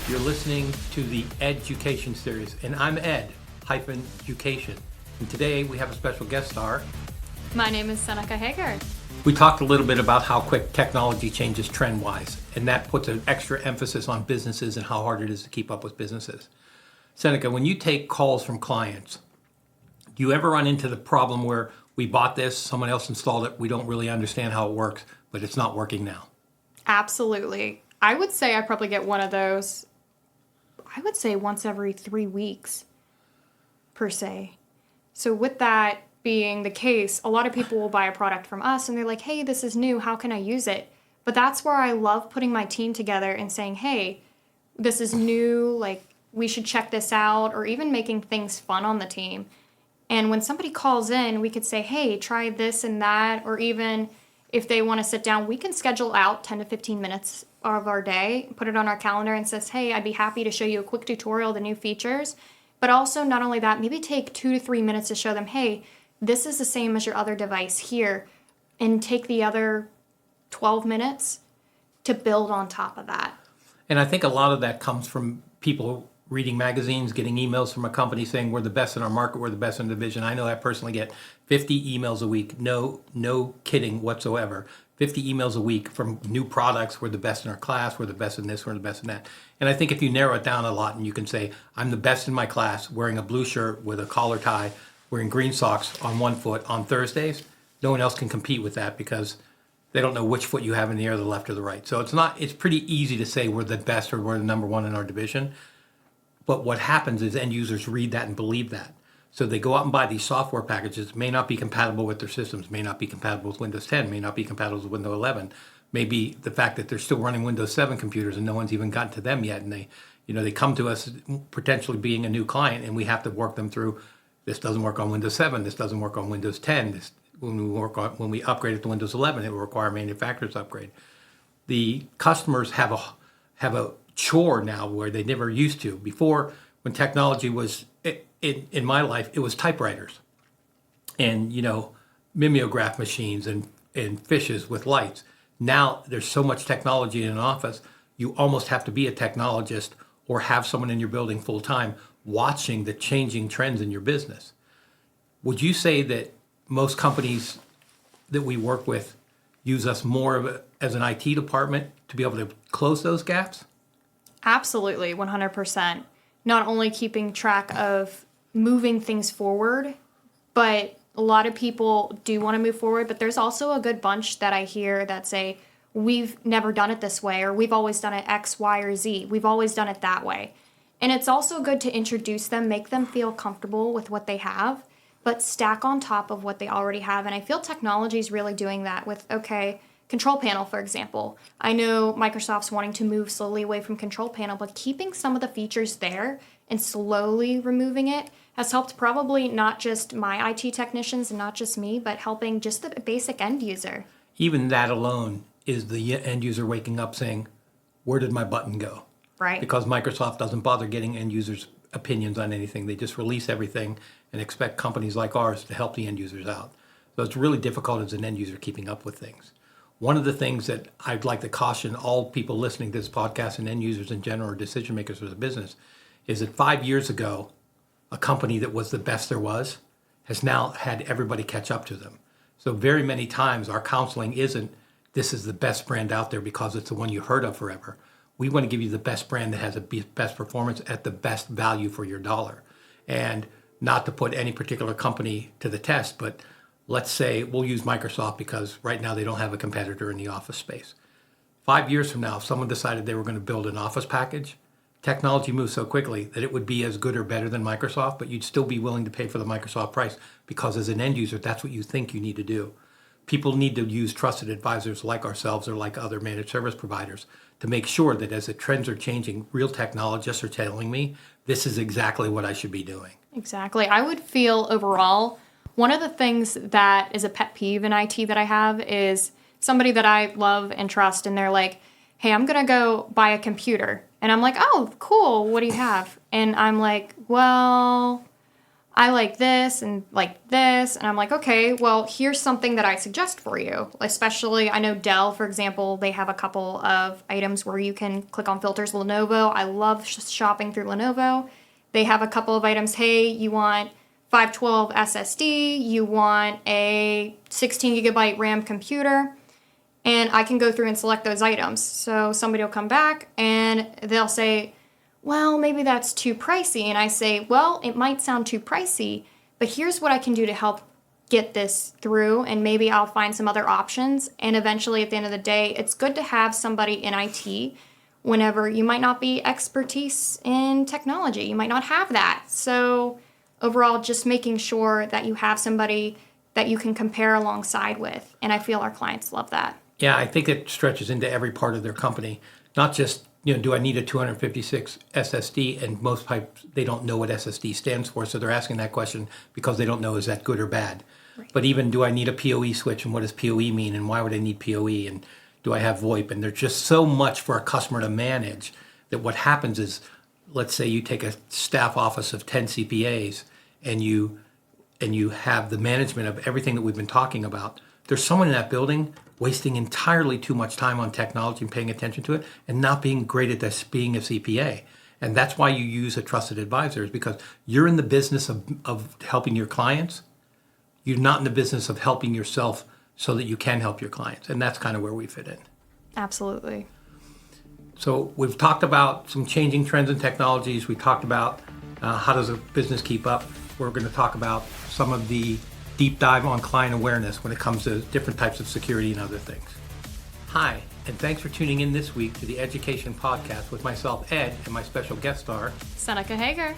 You're listening to the Ed-Ucation series, and I'm Ed-Ucation. And today we have a special guest star. My name is Seneca Hager. We talked a little bit about how quick technology changes trend-wise, and that puts an extra emphasis on businesses and how hard it is to keep up with businesses. Seneca, when you take calls from clients, do you ever run into the problem where we bought this, someone else installed it, we don't really understand how it works, but it's not working now? Absolutely. I would say I probably get one of those, I would say once every 3 weeks, per se. So with that being the case, a lot of people will buy a product from us and they're like, hey, this is new, how can I use it? But that's where I love putting my team together and saying, hey, this is new, like we should check this out, or even making things fun on the team. And when somebody calls in, we could say, hey, try this and that, or even if they want to sit down, we can schedule out 10 to 15 minutes of our day, put it on our calendar and says, hey, I'd be happy to show you a quick tutorial of the new features. But also, not only that, maybe take 2 to 3 minutes to show them, hey, this is the same as your other device here, and take the other 12 minutes to build on top of that. And I think a lot of that comes from people reading magazines, getting emails from a company saying we're the best in our market, we're the best in the division. I know I personally get 50 emails a week, no kidding whatsoever. 50 emails a week from new products. We're the best in our class, we're the best in this, we're the best in that. And I think if you narrow it down a lot and you can say, I'm the best in my class, wearing a blue shirt with a collar tie, wearing green socks on one foot on Thursdays, no one else can compete with that because they don't know which foot you have in the air, the left or the right. So it's pretty easy to say we're the best or we're the number one in our division. But what happens is end users read that and believe that. So they go out and buy these software packages, may not be compatible with their systems, may not be compatible with Windows 10, may not be compatible with Windows 11. Maybe the fact that they're still running Windows 7 computers and no one's even gotten to them yet. And they come to us potentially being a new client and we have to work them through, this doesn't work on Windows 7, this doesn't work on Windows 10. When we upgrade it to Windows 11, it will require a manufacturer's upgrade. The customers have a chore now where they never used to. Before, when technology was in my life, it was typewriters and mimeograph machines and fishes with lights. Now there's so much technology in an office, you almost have to be a technologist or have someone in your building full time watching the changing trends in your business. Would you say that most companies that we work with use us more as an IT department to be able to close those gaps? Absolutely, 100%. Not only keeping track of moving things forward, but a lot of people do want to move forward, but there's also a good bunch that I hear that say, we've never done it this way, or we've always done it X, Y, or Z. We've always done it that way. And it's also good to introduce them, make them feel comfortable with what they have, but stack on top of what they already have. And I feel technology is really doing that with, Control Panel, for example. I know Microsoft's wanting to move slowly away from Control Panel, but keeping some of the features there and slowly removing it has helped probably not just my IT technicians and not just me, but helping just the basic end user. Even that alone is the end user waking up saying, where did my button go? Right. Because Microsoft doesn't bother getting end users' opinions on anything. They just release everything and expect companies like ours to help the end users out. So it's really difficult as an end user keeping up with things. One of the things that I'd like to caution all people listening to this podcast and end users in general or decision makers for the business is that 5 years ago, a company that was the best there was has now had everybody catch up to them. So very many times our counseling isn't, this is the best brand out there because it's the one you heard of forever. We want to give you the best brand that has the best performance at the best value for your dollar. And not to put any particular company to the test, but let's say we'll use Microsoft because right now they don't have a competitor in the office space. 5 years from now, if someone decided they were going to build an office package, technology moves so quickly that it would be as good or better than Microsoft, but you'd still be willing to pay for the Microsoft price because as an end user, that's what you think you need to do. People need to use trusted advisors like ourselves or like other managed service providers to make sure that as the trends are changing, real technologists are telling me this is exactly what I should be doing. Exactly. I would feel overall, one of the things that is a pet peeve in IT that I have is somebody that I love and trust, and they're like, hey, I'm going to go buy a computer. And I'm like, oh, cool. What do you have? And I'm like, well, I like this and like this. And I'm like, okay, well, here's something that I suggest for you. Especially, I know Dell, for example, they have a couple of items where you can click on filters. Lenovo, I love shopping through Lenovo. They have a couple of items. Hey, you want 512 SSD, you want a 16 gigabyte RAM computer, and I can go through and select those items. So somebody will come back and they'll say, well, maybe that's too pricey. And I say, well, it might sound too pricey, but here's what I can do to help get this through, and maybe I'll find some other options. And eventually, at the end of the day, it's good to have somebody in IT whenever you might not be expertise in technology. You might not have that. So overall, just making sure that you have somebody that you can compare alongside with. And I feel our clients love that. Yeah, I think it stretches into every part of their company, not just, do I need a 256 SSD? And most pipes, they don't know what SSD stands for, so they're asking that question because they don't know, is that good or bad? Right. But even, do I need a PoE switch, and what does PoE mean, and why would I need PoE, and do I have VoIP? And there's just so much for a customer to manage that what happens is, let's say you take a staff office of 10 CPAs and you have the management of everything that we've been talking about. There's someone in that building wasting entirely too much time on technology and paying attention to it and not being great at this, being a CPA. And that's why you use a trusted advisor, is because you're in the business of helping your clients. You're not in the business of helping yourself so that you can help your clients. And that's kind of where we fit in. Absolutely. So we've talked about some changing trends and technologies. We talked about how does a business keep up. We're going to talk about some of the deep dive on client awareness when it comes to different types of security and other things. Hi, and thanks for tuning in this week to the Ed-Ucation Podcast with myself, Ed, and my special guest star, Seneca Hager.